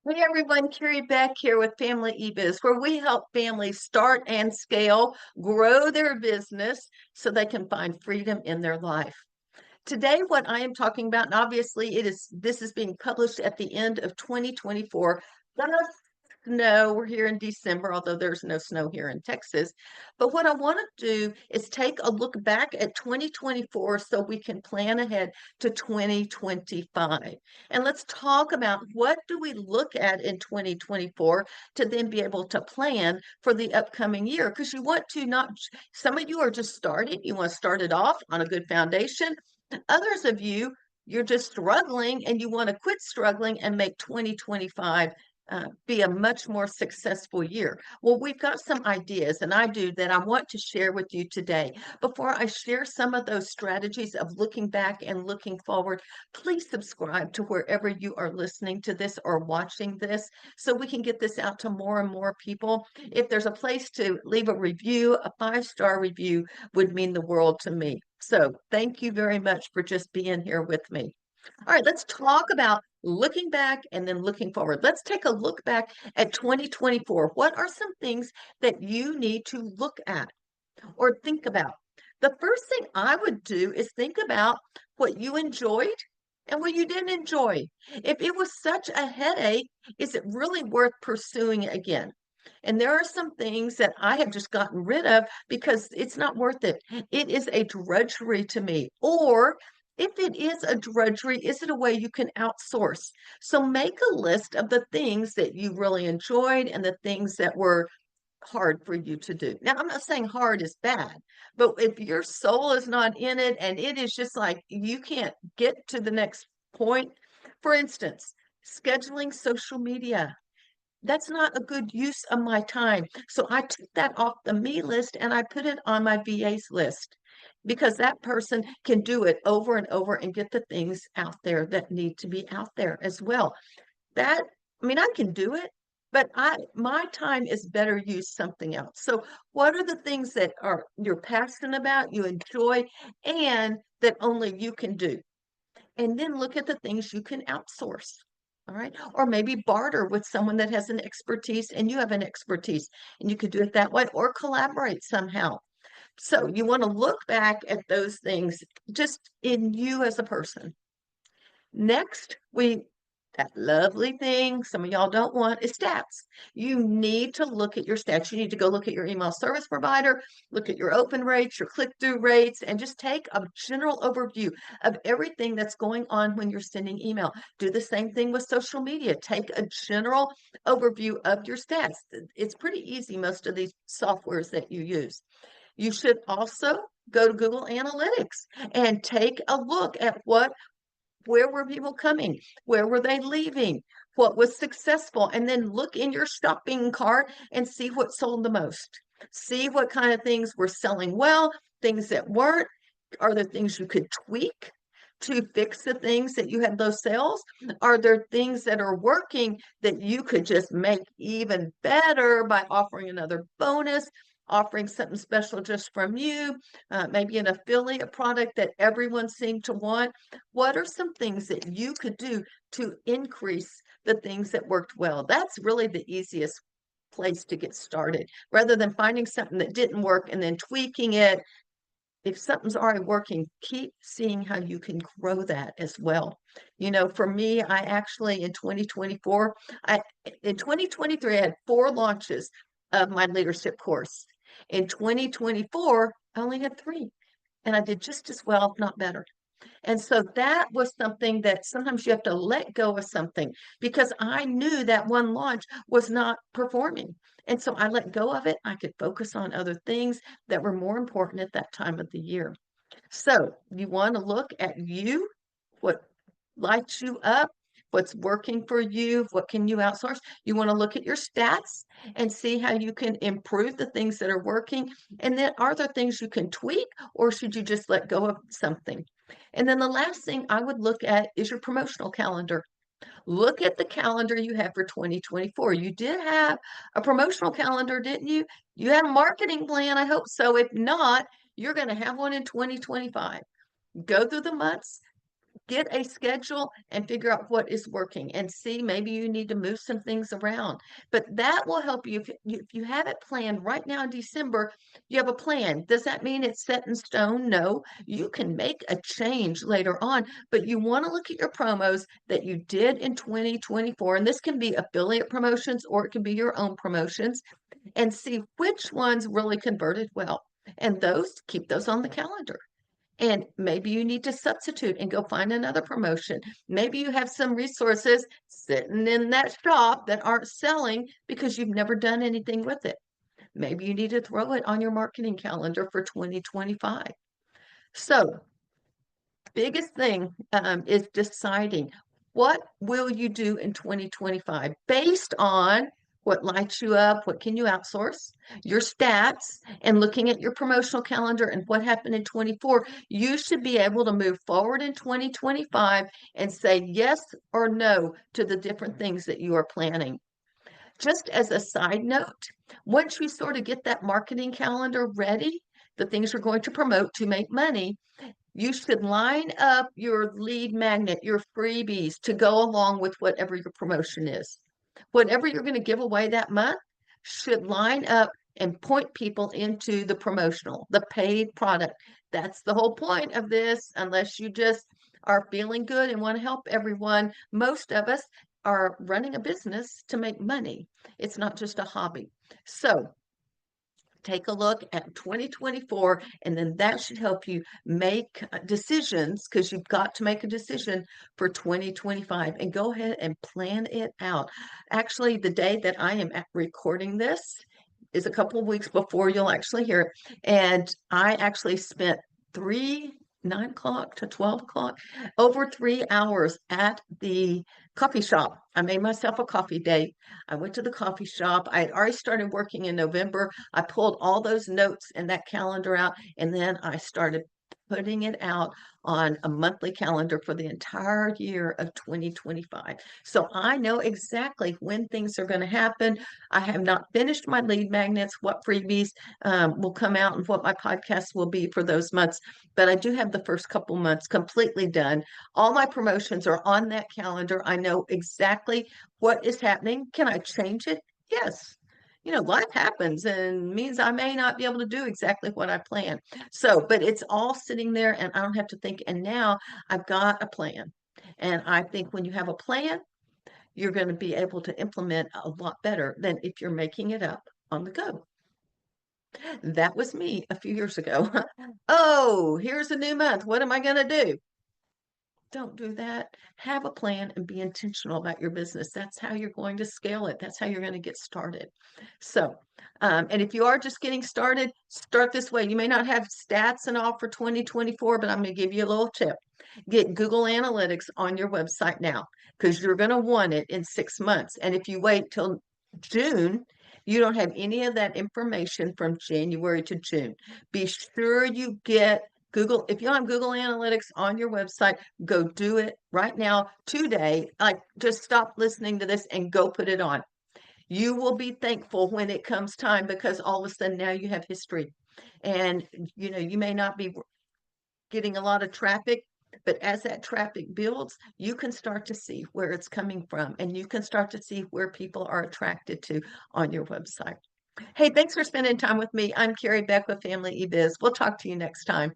Hey everyone, Carrie Beck here with Family eBiz, where we help families start and scale, grow their business so they can find freedom in their life. Today, what I am talking about, and obviously this is being published at the end of 2024. No, we're here in December, although there's no snow here in Texas. But what I want to do is take a look back at 2024 so we can plan ahead to 2025. And let's talk about what do we look at in 2024 to then be able to plan for the upcoming year. Because you want to not, some of you are just starting, you want to start it off on a good foundation. Others of you, you're just struggling and you want to quit struggling and make 2025 be a much more successful year. Well, we've got some ideas, and I do that I want to share with you today. Before I share some of those strategies of looking back and looking forward, please subscribe to wherever you are listening to this or watching this so we can get this out to more and more people. If there's a place to leave a review, a 5-star review would mean the world to me. So thank you very much for just being here with me. All right, let's talk about looking back and then looking forward. Let's take a look back at 2024. What are some things that you need to look at or think about? The first thing I would do is think about what you enjoyed and what you didn't enjoy. If it was such a headache, is it really worth pursuing it again? And there are some things that I have just gotten rid of because it's not worth it. It is a drudgery to me. Or if it is a drudgery, is it a way you can outsource? So make a list of the things that you really enjoyed and the things that were hard for you to do. Now, I'm not saying hard is bad, but if your soul is not in it and it is just like you can't get to the next point, for instance, scheduling social media, that's not a good use of my time. So I took that off the me list and I put it on my VA's list because that person can do it over and over and get the things out there that need to be out there as well. That, I mean, I can do it, but my time is better used something else. So what are the things that are you're passionate about, you enjoy, and that only you can do? And then look at the things you can outsource. All right. Or maybe barter with someone that has an expertise and you have an expertise and you could do it that way or collaborate somehow. So you want to look back at those things just in you as a person. Next, that lovely thing some of y'all don't want is stats. You need to look at your stats. You need to go look at your email service provider, look at your open rates, your click-through rates, and just take a general overview of everything that's going on when you're sending email. Do the same thing with social media. Take a general overview of your stats. It's pretty easy, most of these softwares that you use. You should also go to Google Analytics and take a look at where were people coming? Where were they leaving? What was successful? And then look in your shopping cart and see what sold the most. See what kind of things were selling well, things that weren't. Are there things you could tweak to fix the things that you had low sales? Are there things that are working that you could just make even better by offering another bonus, offering something special just from you, maybe an affiliate product that everyone seemed to want? What are some things that you could do to increase the things that worked well? That's really the easiest place to get started rather than finding something that didn't work and then tweaking it. If something's already working, keep seeing how you can grow that as well. You know, for me, I actually in 2024, in 2023, I had 4 launches of my leadership course. In 2024, I only had 3, and I did just as well, if not better. And so that was something that sometimes you have to let go of something because I knew that one launch was not performing. And so I let go of it. I could focus on other things that were more important at that time of the year. So you want to look at you, what lights you up, what's working for you, what can you outsource. You want to look at your stats and see how you can improve the things that are working. And then are there things you can tweak or should you just let go of something? And then the last thing I would look at is your promotional calendar. Look at the calendar you have for 2024. You did have a promotional calendar, didn't you? You had a marketing plan, I hope so. If not, you're going to have one in 2025. Go through the months, Get a schedule and figure out what is working and see maybe you need to move some things around. But that will help you if you have it planned right now in December, you have a plan. Does that mean it's set in stone? No, you can make a change later on, but you want to look at your promos that you did in 2024, and this can be affiliate promotions or it can be your own promotions, and see which ones really converted well. And those, keep those on the calendar. And maybe you need to substitute and go find another promotion. Maybe you have some resources sitting in that shop that aren't selling because you've never done anything with it. Maybe you need to throw it on your marketing calendar for 2025. So, biggest thing is deciding what will you do in 2025 based on what lights you up, what can you outsource, your stats, and looking at your promotional calendar and what happened in 24, you should be able to move forward in 2025 and say yes or no to the different things that you are planning. Just as a side note, once you sort of get that marketing calendar ready, the things you're going to promote to make money, you should line up your lead magnet, your freebies to go along with whatever your promotion is. Whatever you're going to give away that month should line up and point people into the promotional, the paid product. That's the whole point of this, unless you just are feeling good and want to help everyone. Most of us are running a business to make money. It's not just a hobby. So take a look at 2024, and then that should help you make decisions, because you've got to make a decision for 2025, and go ahead and plan it out. Actually, the day that I am recording this is a couple of weeks before you'll actually hear it. And I actually spent 9 o'clock to 12 o'clock, over 3 hours at the coffee shop. I made myself a coffee date. I went to the coffee shop. I had already started working in November. I pulled all those notes and that calendar out, and then I started putting it out on a monthly calendar for the entire year of 2025. So I know exactly when things are going to happen. I have not finished my lead magnets, what freebies will come out, and what my podcast will be for those months. But I do have the first couple months completely done. All my promotions are on that calendar. I know exactly what is happening. Can I change it? Yes. Life happens and means I may not be able to do exactly what I plan. So, but it's all sitting there and I don't have to think. And now I've got a plan. And I think when you have a plan, you're going to be able to implement a lot better than if you're making it up on the go. That was me a few years ago. Oh, here's a new month. What am I going to do? Don't do that. Have a plan and be intentional about your business. That's how you're going to scale it. That's how you're going to get started. So, and if you are just getting started, start this way. You may not have stats and all for 2024, but I'm going to give you a little tip. Get Google Analytics on your website now, because you're going to want it in 6 months. And if you wait till June, you don't have any of that information from January to June. Be sure you get Google. If you don't have Google Analytics on your website, go do it right now, today. Like, just stop listening to this and go put it on. You will be thankful when it comes time, because all of a sudden now you have history. And you may not be getting a lot of traffic, but as that traffic builds, you can start to see where it's coming from, and you can start to see where people are attracted to on your website. Hey, thanks for spending time with me. I'm Carrie Beck with Family eBiz. We'll talk to you next time.